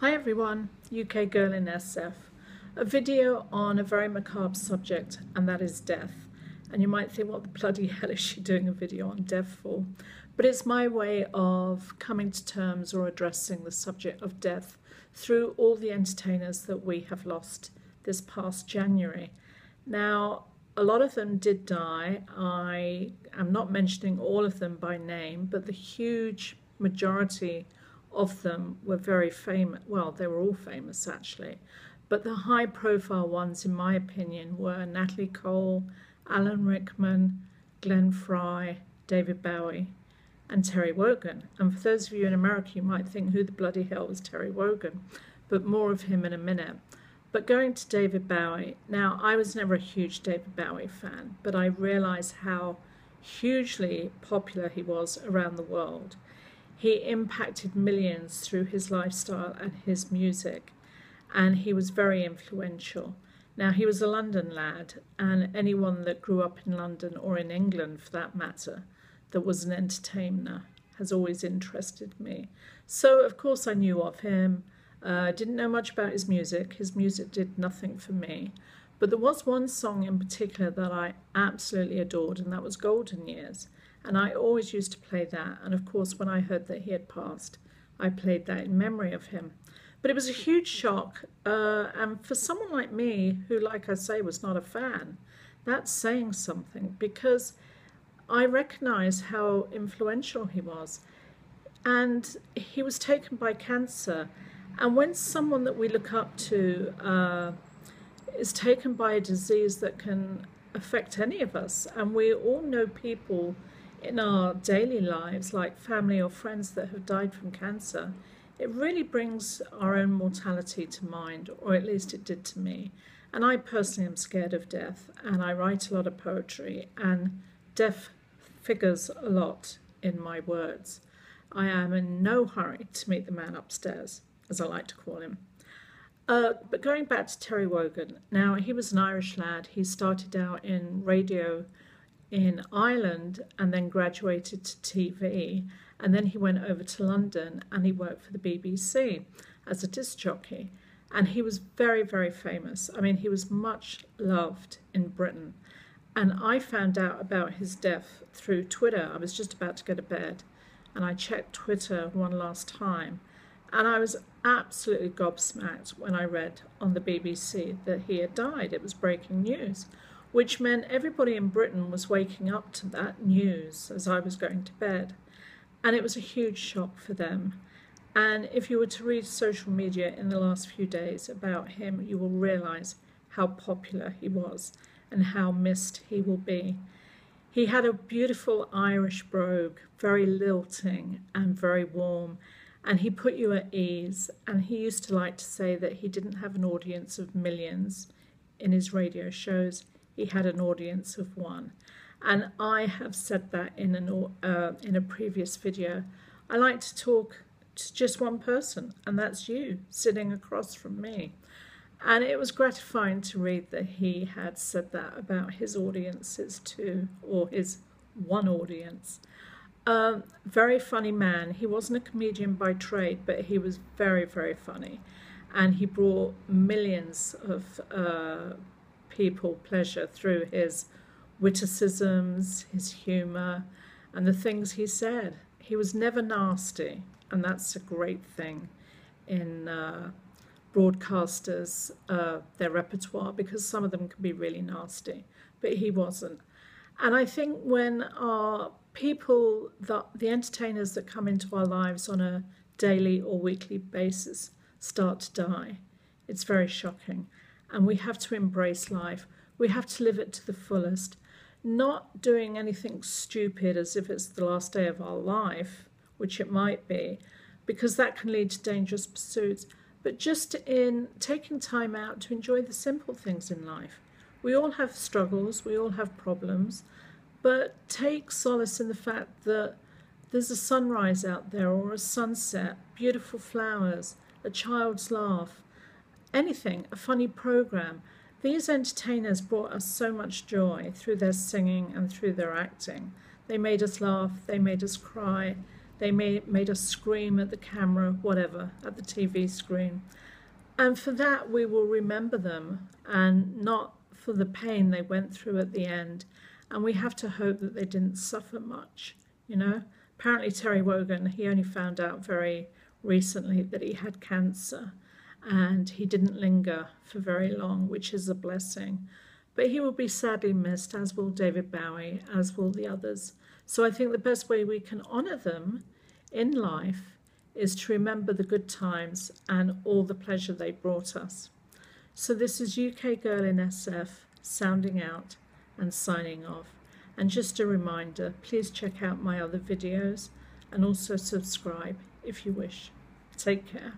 Hi everyone, ukgirlinsf. A video on a very macabre subject, and that is death. And you might think, what the bloody hell is she doing a video on death for? But it's my way of coming to terms or addressing the subject of death through all the entertainers that we have lost this past January. Now, a lot of them did die. I am not mentioning all of them by name, but the huge majority of them were very famous. Well, they were all famous actually, but the high profile ones in my opinion were Natalie Cole, Alan Rickman, Glenn Fry, David Bowie and Terry Wogan. And for those of you in America, you might think, who the bloody hell was Terry Wogan? But more of him in a minute. But going to David Bowie, now I was never a huge David Bowie fan, but I realized how hugely popular he was around the world. He impacted millions through his lifestyle and his music, and he was very influential. Now, he was a London lad, and anyone that grew up in London, or in England for that matter, that was an entertainer has always interested me. So, of course, I knew of him. Didn't know much about his music. His music did nothing for me. But there was one song in particular that I absolutely adored, and that was Golden Years. And I always used to play that. And of course, when I heard that he had passed, I played that in memory of him. But it was a huge shock. And for someone like me, who, like I say, was not a fan, that's saying something, because I recognize how influential he was. And he was taken by cancer. And when someone that we look up to is taken by a disease that can affect any of us, and we all know people in our daily lives, like family or friends that have died from cancer, it really brings our own mortality to mind, or at least it did to me. And I personally am scared of death, and I write a lot of poetry, and death figures a lot in my words. I am in no hurry to meet the man upstairs, as I like to call him. But going back to Terry Wogan, now he was an Irish lad. He started out in radio in Ireland and then graduated to TV, and then he went over to London and he worked for the BBC as a disc jockey, and he was very, very famous. I mean, he was much loved in Britain, and I found out about his death through Twitter. I was just about to go to bed and I checked Twitter one last time, and I was absolutely gobsmacked when I read on the BBC that he had died. It was breaking news, which meant everybody in Britain was waking up to that news as I was going to bed. And it was a huge shock for them. And if you were to read social media in the last few days about him, you will realize how popular he was and how missed he will be. He had a beautiful Irish brogue, very lilting and very warm, and he put you at ease. And he used to like to say that he didn't have an audience of millions in his radio shows. He had an audience of one. And I have said that in a previous video. I like to talk to just one person, and that's you, sitting across from me. And it was gratifying to read that he had said that about his audiences too, or his one audience. Very funny man. He wasn't a comedian by trade, but he was very, very funny. And he brought millions of people pleasure through his witticisms, his humour, and the things he said. He was never nasty, and that's a great thing in broadcasters, their repertoire, because some of them can be really nasty, but he wasn't. And I think when our people, the entertainers that come into our lives on a daily or weekly basis start to die, it's very shocking. And we have to embrace life. We have to live it to the fullest, not doing anything stupid as if it's the last day of our life, which it might be, because that can lead to dangerous pursuits, but just in taking time out to enjoy the simple things in life. We all have struggles, we all have problems, but take solace in the fact that there's a sunrise out there, or a sunset, beautiful flowers, a child's laugh, anything, a funny program. These entertainers brought us so much joy through their singing and through their acting. They made us laugh, they made us cry, They made us scream at the camera, whatever, at the TV screen. And for that, we will remember them, and not for the pain they went through at the end. And we have to hope that they didn't suffer much, you know. Apparently Terry Wogan, he only found out very recently that he had cancer, and he didn't linger for very long, which is a blessing. But he will be sadly missed, as will David Bowie, as will the others. So I think the best way we can honour them in life is to remember the good times and all the pleasure they brought us. So this is UK Girl in SF, sounding out and signing off. And just a reminder, please check out my other videos and also subscribe if you wish. Take care.